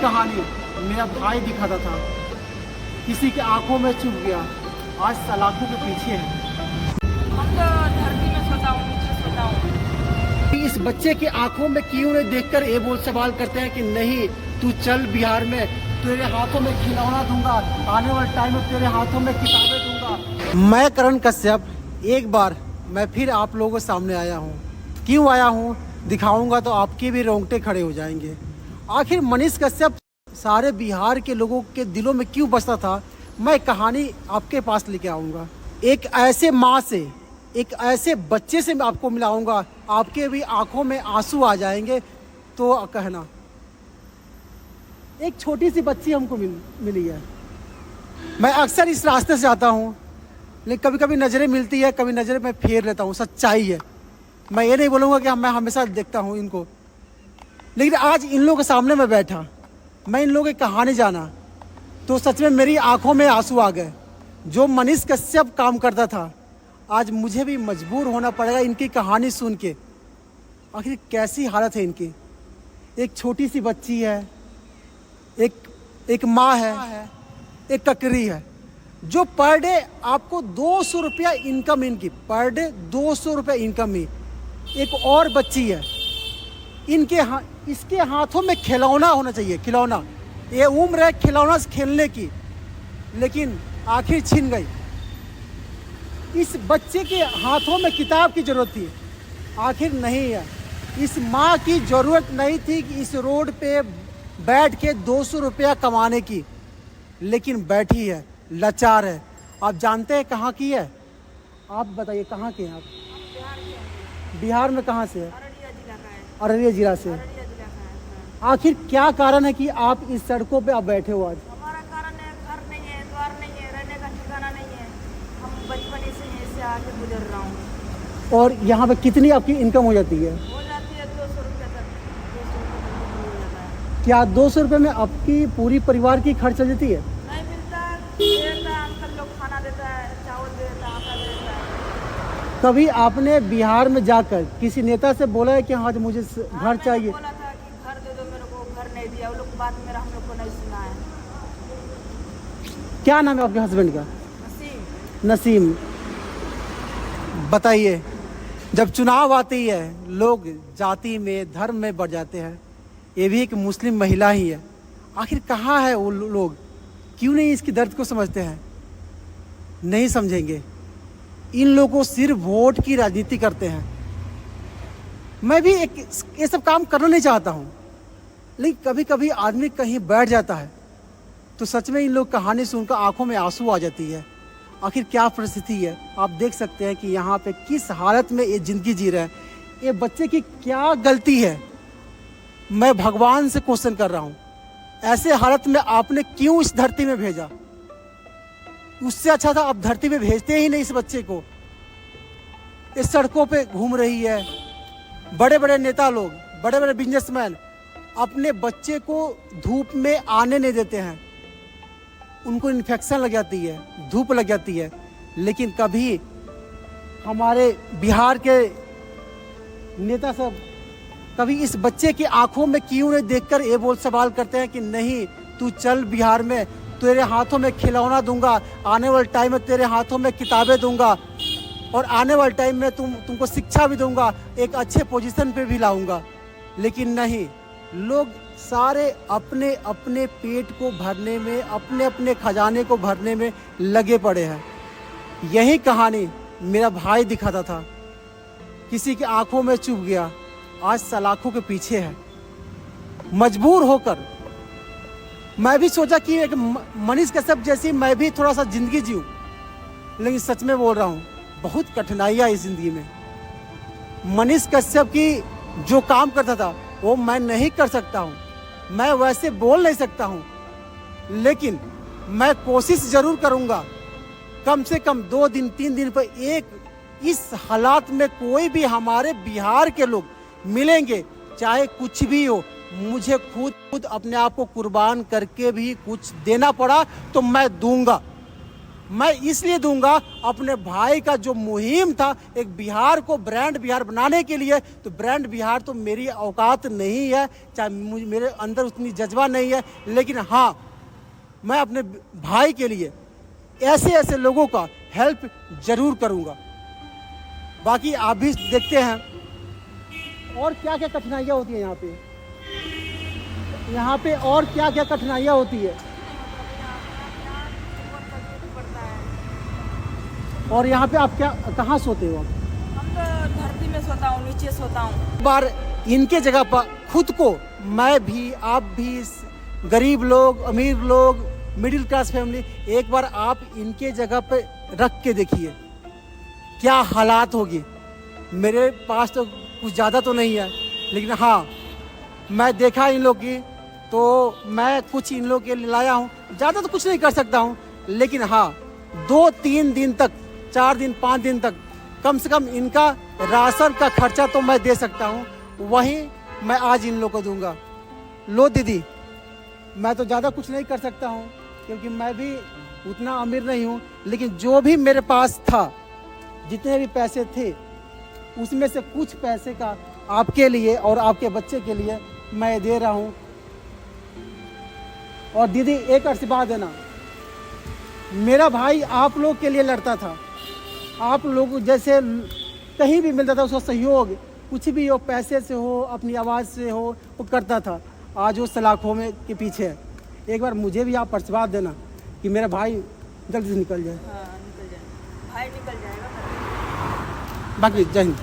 कहानी मेरा भाई दिखाता था, किसी के आंखों में चुभ गया, आज सलाखों के पीछे है। हम तो धरती में सोता हूँ, नीचे सोता हूँ। इस बच्चे की आंखों में क्यों नहीं देखकर ये बोल सवाल करते हैं कि नहीं तू चल बिहार में, तेरे हाथों में खिलौना दूंगा, आने वाले टाइम में तेरे हाथों में किताबें दूंगा। मैं करण कश्यप एक बार मैं फिर आप लोगों के सामने आया हूँ। क्यों आया हूँ दिखाऊंगा तो आपके भी रोंगटे खड़े हो जाएंगे। आखिर मनीष कश्यप सारे बिहार के लोगों के दिलों में क्यों बसता था, मैं कहानी आपके पास लेके आऊँगा। एक ऐसे माँ से, एक ऐसे बच्चे से मैं आपको मिलाऊंगा, आपके भी आंखों में आंसू आ जाएंगे। तो कहना, एक छोटी सी बच्ची हमको मिली है। मैं अक्सर इस रास्ते से जाता हूँ, लेकिन कभी कभी नज़रें मिलती है, कभी नज़रें मैं फेर लेता हूँ। सच्चाई है, मैं ये नहीं बोलूँगा कि मैं हमेशा देखता हूँ इनको, लेकिन आज इन लोगों के सामने मैं बैठा, मैं इन लोगों की कहानी जाना तो सच में मेरी आंखों में आंसू आ गए। जो मनीष कश्यप काम करता था, आज मुझे भी मजबूर होना पड़ेगा इनकी कहानी सुन के। आखिर कैसी हालत है इनकी। एक छोटी सी बच्ची है, एक माँ है, एक ककरी है, जो पर डे आपको 200 रुपया इनकम, इनकी पर डे 200 रुपया इनकम ही। एक और बच्ची है, इसके हाथों में खिलौना होना चाहिए, खिलौना। ये उम्र है खिलौना से खेलने की, लेकिन आखिर छिन गई। इस बच्चे के हाथों में किताब की जरूरत थी, आखिर नहीं है। इस माँ की जरूरत नहीं थी कि इस रोड पे बैठ के 200 रुपया कमाने की, लेकिन बैठी है, लाचार है। आप जानते हैं कहाँ की है? आप बताइए कहाँ के हैं आप? बिहार में कहाँ से है? अररिया जिला का है। अररिया जिला से। अररिया जिला का है। आखिर क्या कारण है कि आप इस सड़कों पे आप बैठे हो आज? हमारा कारण है, घर नहीं है, द्वार नहीं है, रहने का ठिकाना नहीं है। हम बचपन से यहीं से आके गुजर रहा हूँ। और यहाँ पे कितनी आपकी इनकम हो जाती है? हो जाती है 200 रुपये तक, 200 रुपये हो जाता है। क्या 200 रुपये में आपकी पूरी परिवार की खर्च चल जाती है? नहीं मिलता, देता है, अंकल लोग खाना देता है, चावल देता है, आटा देता है। कभी आपने बिहार में जाकर किसी नेता से बोला है कि हाँ मुझे घर चाहिए? बोला था कि घर दे दो मेरे को, घर नहीं दिया। वो लोग बात मेरा हम लोग को नहीं सुना है। क्या नाम है आपके हस्बैंड का? नसीम। नसीम। बताइए, जब चुनाव आती है लोग जाति में, धर्म में बढ़ जाते हैं। ये भी एक मुस्लिम महिला ही है। आखिर कहाँ है वो लोग? क्यों नहीं इसकी दर्द को समझते हैं? नहीं समझेंगे। इन लोगों सिर्फ वोट की राजनीति करते हैं। मैं भी ये सब काम करना नहीं चाहता हूँ, लेकिन कभी कभी आदमी कहीं बैठ जाता है तो सच में इन लोग कहानी सुनकर आंखों में आंसू आ जाती है। आखिर क्या परिस्थिति है, आप देख सकते हैं कि यहाँ पे किस हालत में ये जिंदगी जी रहे हैं। ये बच्चे की क्या गलती है? मैं भगवान से क्वेश्चन कर रहा हूँ, ऐसे हालत में आपने क्यों इस धरती में भेजा? उससे अच्छा था आप धरती पे भेजते ही नहीं इस बच्चे को। इस सड़कों पे घूम रही है। बड़े बड़े नेता लोग, बड़े बड़े बिजनेसमैन अपने बच्चे को धूप में आने नहीं देते हैं। उनको इन्फेक्शन लग जाती है, धूप लग जाती है, लेकिन कभी हमारे बिहार के नेता सब कभी इस बच्चे की आंखों में क्यों नहीं देखकर ये बोल सवाल करते हैं कि नहीं तू चल बिहार में, तेरे हाथों में खिलौना दूंगा, आने वाले टाइम में तेरे हाथों में किताबें दूंगा, और आने वाले टाइम में तुमको शिक्षा भी दूंगा, एक अच्छे पोजीशन पे भी लाऊंगा। लेकिन नहीं, लोग सारे अपने अपने पेट को भरने में, अपने अपने खजाने को भरने में लगे पड़े हैं। यही कहानी मेरा भाई दिखाता था, किसी की आंखों में चुभ गया, आज सलाखों के पीछे है। मजबूर होकर मैं भी सोचा कि एक मनीष कश्यप जैसी मैं भी थोड़ा सा जिंदगी जीऊं, लेकिन सच में बोल रहा हूँ बहुत कठिनाइयाँ इस जिंदगी में। मनीष कश्यप की जो काम करता था वो मैं नहीं कर सकता हूँ, मैं वैसे बोल नहीं सकता हूँ, लेकिन मैं कोशिश जरूर करूँगा। कम से कम 2 दिन 3 दिन पर एक इस हालात में कोई भी हमारे बिहार के लोग मिलेंगे, चाहे कुछ भी हो, मुझे खुद अपने आप को कुर्बान करके भी कुछ देना पड़ा तो मैं दूंगा। मैं इसलिए दूंगा, अपने भाई का जो मुहिम था एक बिहार को ब्रांड बिहार बनाने के लिए, तो ब्रांड बिहार तो मेरी औकात नहीं है, चाहे मेरे अंदर उतनी जज्बा नहीं है, लेकिन हाँ मैं अपने भाई के लिए ऐसे ऐसे लोगों का हेल्प जरूर करूंगा। बाकी आप भी देखते हैं और क्या क्या कठिनाइयाँ होती हैं यहाँ पे और क्या क्या कठिनाइयाँ होती है। और यहाँ पे आप क्या कहाँ सोते हो? हम तो धरती में सोता हूँ, नीचे सोता हूँ। बार इनके जगह पर खुद को, मैं भी, आप भी, गरीब लोग, अमीर लोग, मिडिल क्लास फैमिली, एक बार आप इनके जगह पे रख के देखिए क्या हालात होगी। मेरे पास तो कुछ ज़्यादा तो नहीं है, लेकिन हाँ मैं देखा इन लोग की, तो मैं कुछ इन लोग के लिए लाया हूँ। ज़्यादा तो कुछ नहीं कर सकता हूँ, लेकिन हाँ 2-3 दिन तक, 4 दिन 5 दिन तक कम से कम इनका राशन का खर्चा तो मैं दे सकता हूँ, वही मैं आज इन लोग को दूंगा। लो दीदी, मैं तो ज़्यादा कुछ नहीं कर सकता हूँ क्योंकि मैं भी उतना अमीर नहीं हूँ, लेकिन जो भी मेरे पास था, जितने भी पैसे थे, उसमें से कुछ पैसे का आपके लिए और आपके बच्चे के लिए मैं दे रहा हूँ। और दीदी एक आशीर्वाद देना, मेरा भाई आप लोग के लिए लड़ता था, आप लोग जैसे कहीं भी मिलता था उसका सहयोग, कुछ भी हो, पैसे से हो, अपनी आवाज़ से हो, वो करता था। आज वो सलाखों में के पीछे है। एक बार मुझे भी आप आशीर्वाद देना कि मेरा भाई जल्दी से निकल जाए। हाँ, निकल जाए, भाई निकल जाएगा। बाकी जय हिंद।